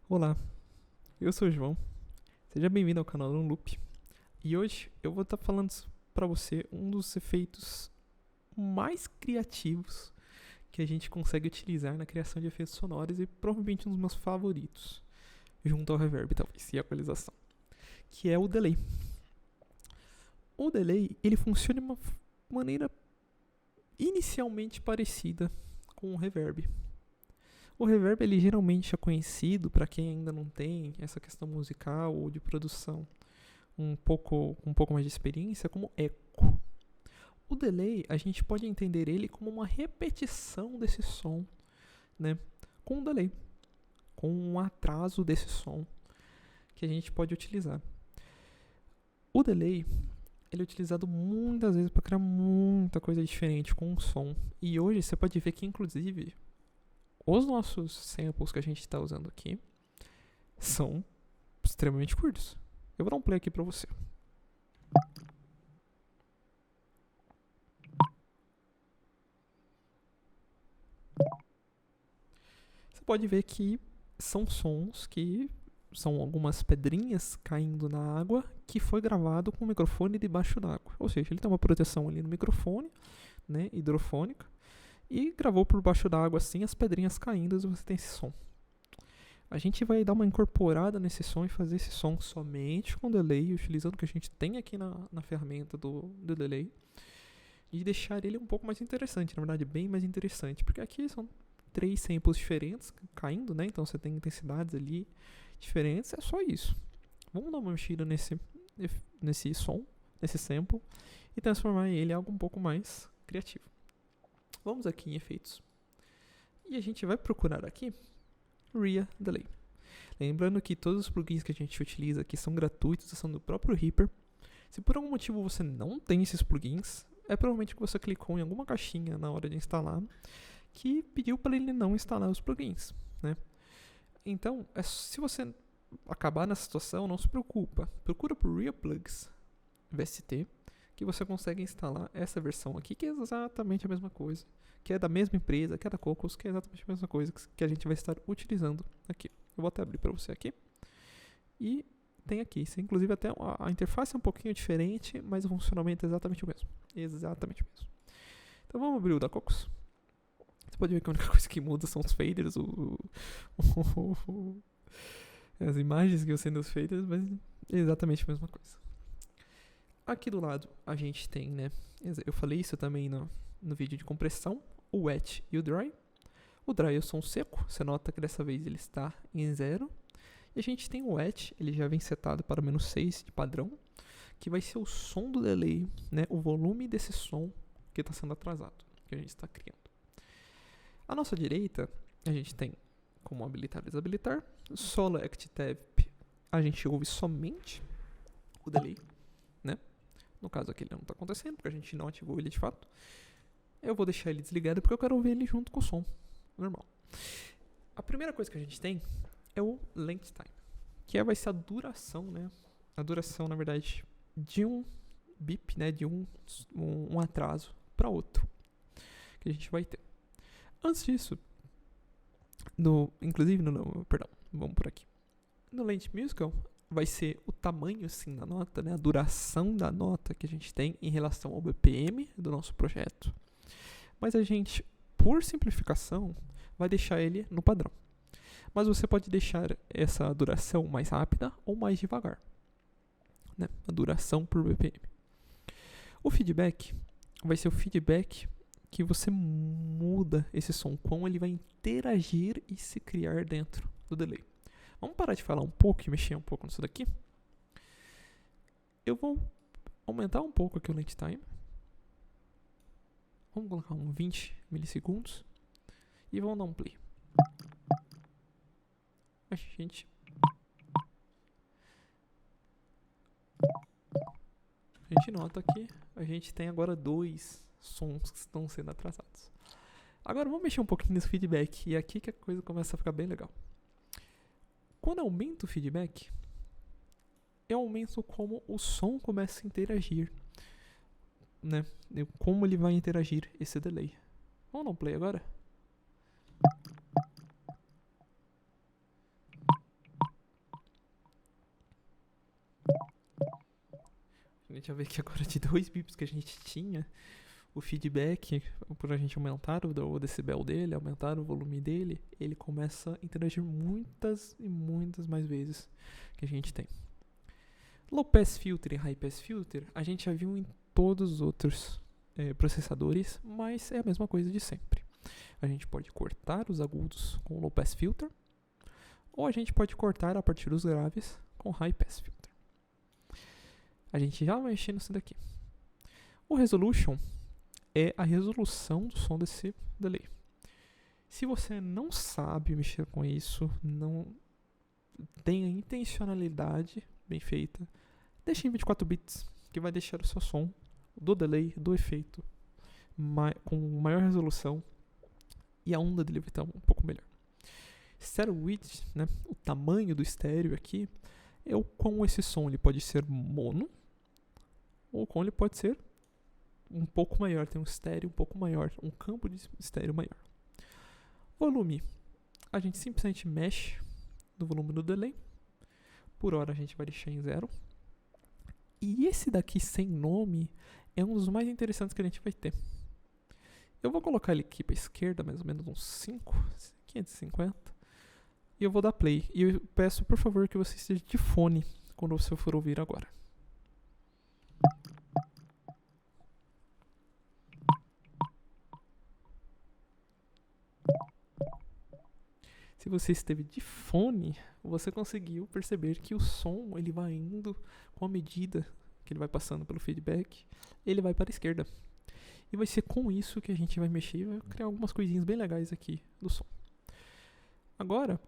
Olá, eu sou o João. Seja bem-vindo ao canal do Loop. E hoje eu vou estar falando para você um dos efeitos mais criativos que a gente consegue utilizar na criação de efeitos sonoros e provavelmente um dos meus favoritos, junto ao reverb talvez e a equalização, que é o delay. O delay, ele funciona de uma maneira inicialmente parecida com o reverb. O reverb ele geralmente é conhecido para quem ainda não tem essa questão musical ou de produção um pouco mais de experiência como eco. O delay a gente pode entender ele como uma repetição desse som, né? Com um delay, com um atraso desse som que a gente pode utilizar. O delay ele é utilizado muitas vezes para criar muita coisa diferente com o som. E hoje você pode ver que inclusive os nossos samples que a gente está usando aqui são extremamente curtos. Eu vou dar um play aqui para você. Você pode ver que são sons que são algumas pedrinhas caindo na água que foi gravado com o microfone debaixo d'água. Ou seja, ele tem uma proteção ali no microfone, né, hidrofônica, e gravou por baixo d'água assim as pedrinhas caindo e você tem esse som. A gente vai dar uma incorporada nesse som e fazer esse som somente com delay, utilizando o que a gente tem aqui na ferramenta do delay, e deixar ele um pouco mais interessante, na verdade, bem mais interessante, porque aqui são 3 samples diferentes caindo, né? Então você tem intensidades ali diferentes, é só isso. Vamos dar uma mexida nesse som, nesse sample, e transformar ele em algo um pouco mais criativo. Vamos aqui em efeitos. E a gente vai procurar aqui RIA Delay. Lembrando que todos os plugins que a gente utiliza aqui são gratuitos, são do próprio Reaper. Se por algum motivo você não tem esses plugins, é provavelmente que você clicou em alguma caixinha na hora de instalar que pediu para ele não instalar os plugins, né? Então, se você acabar nessa situação, não se preocupa. Procura por RIA Plugs VST, que você consegue instalar essa versão aqui, que é exatamente a mesma coisa, que é da mesma empresa, que é da Cocos, que é exatamente a mesma coisa que a gente vai estar utilizando aqui. Eu vou até abrir para você aqui. E tem aqui, isso, inclusive até a interface é um pouquinho diferente, mas o funcionamento é exatamente o mesmo. Exatamente o mesmo. Então vamos abrir o da Cocos. Você pode ver que a única coisa que muda são os faders, as imagens que eu sei dos faders, mas é exatamente a mesma coisa. Aqui do lado a gente tem, né? Eu falei isso também no vídeo de compressão, o wet e o dry. O dry é o som seco, você nota que dessa vez ele está em 0. E a gente tem o wet, ele já vem setado para -6 de padrão, que vai ser o som do delay, né? O volume desse som que está sendo atrasado, que a gente está criando. À nossa direita, a gente tem como habilitar e desabilitar. Solo Act Tab, a gente ouve somente o delay, né? No caso aqui ele não está acontecendo, porque a gente não ativou ele de fato. Eu vou deixar ele desligado porque eu quero ouvir ele junto com o som normal. A primeira coisa que a gente tem é o length time, que vai ser a duração, né? A duração, na verdade, de um bip, né? De um atraso para outro que a gente vai ter. Antes disso, perdão, vamos por aqui. No Length Musical vai ser o tamanho sim da nota, né? A duração da nota que a gente tem em relação ao BPM do nosso projeto. Mas a gente, por simplificação, vai deixar ele no padrão. Mas você pode deixar essa duração mais rápida ou mais devagar, né? A duração por BPM. O feedback vai ser o feedback que você muda esse som, como ele vai interagir e se criar dentro do delay. Vamos parar de falar um pouco e mexer um pouco nisso daqui. Eu vou aumentar um pouco aqui o length time. Vamos colocar uns 20 milissegundos e vamos dar um play. A gente nota que a gente tem agora 2 sons que estão sendo atrasados. Agora vamos mexer um pouquinho nesse feedback e é aqui que a coisa começa a ficar bem legal. Quando eu aumento o feedback, eu aumento como o som começa a interagir, né? Como ele vai interagir esse delay. Vamos dar um play agora? A gente já vê que agora de 2 bips que a gente tinha, o feedback, por a gente aumentar o decibel dele, aumentar o volume dele, ele começa a interagir muitas e muitas mais vezes que a gente tem. Low Pass Filter e High Pass Filter, a gente já viu em todos os outros processadores, mas é a mesma coisa de sempre. A gente pode cortar os agudos com Low Pass Filter, ou a gente pode cortar a partir dos graves com High Pass Filter. A gente já vai mexer nisso daqui. O Resolution é a resolução do som desse delay. Se você não sabe mexer com isso, não tem a intencionalidade bem feita, deixe em 24 bits, que vai deixar o seu som do delay, do efeito, com maior resolução, e a onda dele vai estar um pouco melhor. Stereo width, né, o tamanho do estéreo aqui, é o quão esse som ele pode ser mono, ou quão ele pode ser um pouco maior, tem um estéreo um pouco maior, um campo de estéreo maior. Volume, a gente simplesmente mexe no volume do delay, por hora a gente vai deixar em 0. E esse daqui sem nome é um dos mais interessantes que a gente vai ter. Eu vou colocar ele aqui para a esquerda, mais ou menos uns 550, e eu vou dar play. E eu peço, por favor, que você esteja de fone quando você for ouvir agora. Se você esteve de fone, você conseguiu perceber que o som ele vai indo com a medida que ele vai passando pelo feedback, ele vai para a esquerda. E vai ser com isso que a gente vai mexer e vai criar algumas coisinhas bem legais aqui do som. Agora,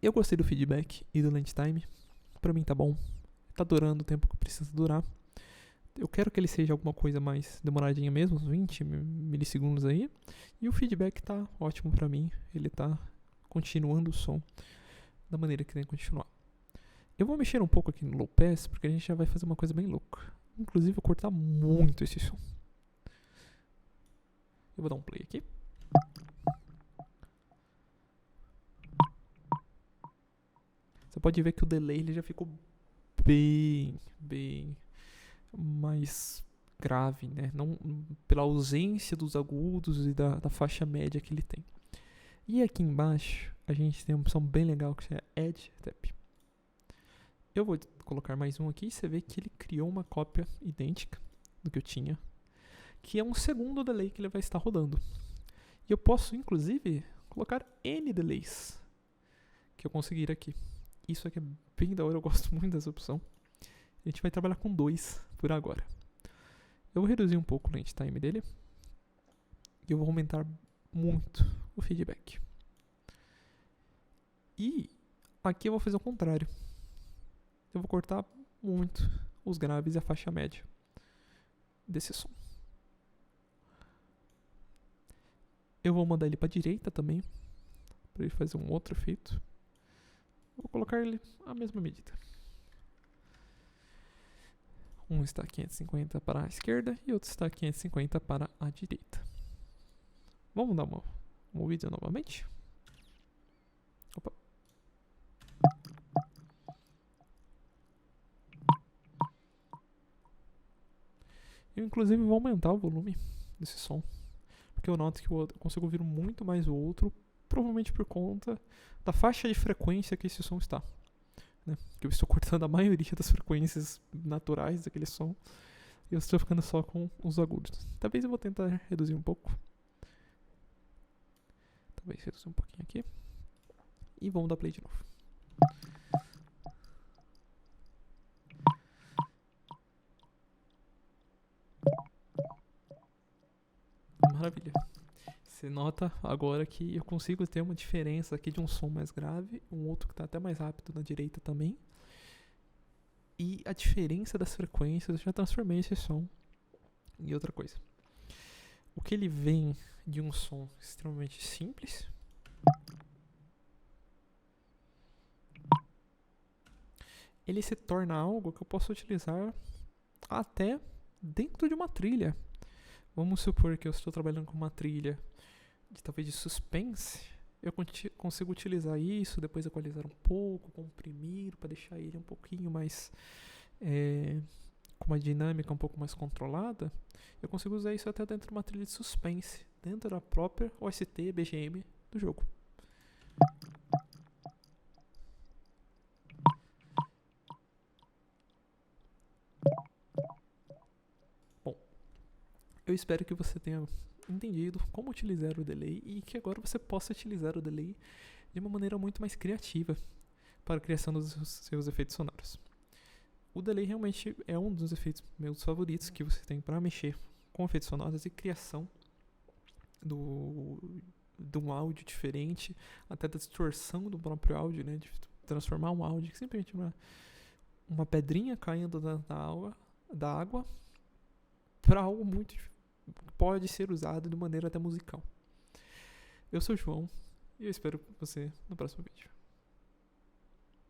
eu gostei do feedback e do land time. Pra mim tá bom. Tá durando o tempo que precisa durar. Eu quero que ele seja alguma coisa mais demoradinha mesmo, uns 20 milissegundos aí. E o feedback tá ótimo pra mim. Ele tá continuando o som da maneira que tem que continuar. Eu vou mexer um pouco aqui no low pass, porque a gente já vai fazer uma coisa bem louca. Inclusive, eu vou cortar muito esse som. Eu vou dar um play aqui. Você pode ver que o delay ele já ficou bem mais grave, né? Não, pela ausência dos agudos e da faixa média que ele tem. E aqui embaixo, a gente tem uma opção bem legal que é Edge Tap. Eu vou colocar mais um aqui e você vê que ele criou uma cópia idêntica do que eu tinha, que é um segundo delay que ele vai estar rodando. E eu posso, inclusive, colocar N delays que eu conseguir aqui. Isso aqui é bem da hora, eu gosto muito dessa opção. A gente vai trabalhar com 2 por agora. Eu vou reduzir um pouco o length time dele. E eu vou aumentar muito o feedback. E aqui eu vou fazer o contrário. Eu vou cortar muito os graves e a faixa média desse som. Eu vou mandar ele para a direita também, para ele fazer um outro efeito. Vou colocar ele à mesma medida. Um está 550 para a esquerda e outro está 550 para a direita. Vamos dar uma movida novamente? Opa. Eu inclusive vou aumentar o volume desse som, porque eu noto que eu consigo ouvir muito mais o outro, provavelmente por conta da faixa de frequência que esse som está, né? Que eu estou cortando a maioria das frequências naturais daquele som e eu estou ficando só com os agudos. Talvez eu vou tentar reduzir um pouco. Talvez reduzir um pouquinho aqui. E vamos dar play de novo. Maravilha. Você nota agora que eu consigo ter uma diferença aqui de um som mais grave, um outro que está até mais rápido na direita também. E a diferença das frequências, eu já transformei esse som em outra coisa. O que ele vem de um som extremamente simples, ele se torna algo que eu posso utilizar até dentro de uma trilha. Vamos supor que eu estou trabalhando com uma trilha talvez de suspense. Eu consigo utilizar isso, depois equalizar um pouco, comprimir para deixar ele um pouquinho mais com uma dinâmica um pouco mais controlada, eu consigo usar isso até dentro de uma trilha de suspense, dentro da própria OST BGM do jogo. Bom, eu espero que você tenha entendido como utilizar o delay e que agora você possa utilizar o delay de uma maneira muito mais criativa para a criação dos seus efeitos sonoros. O delay realmente é um dos efeitos meus favoritos que você tem para mexer com efeitos sonoros e criação de um áudio diferente, até da distorção do próprio áudio, né? De transformar um áudio que simplesmente uma pedrinha caindo da água para algo muito pode ser usado de maneira até musical. Eu sou o João e eu espero você no próximo vídeo.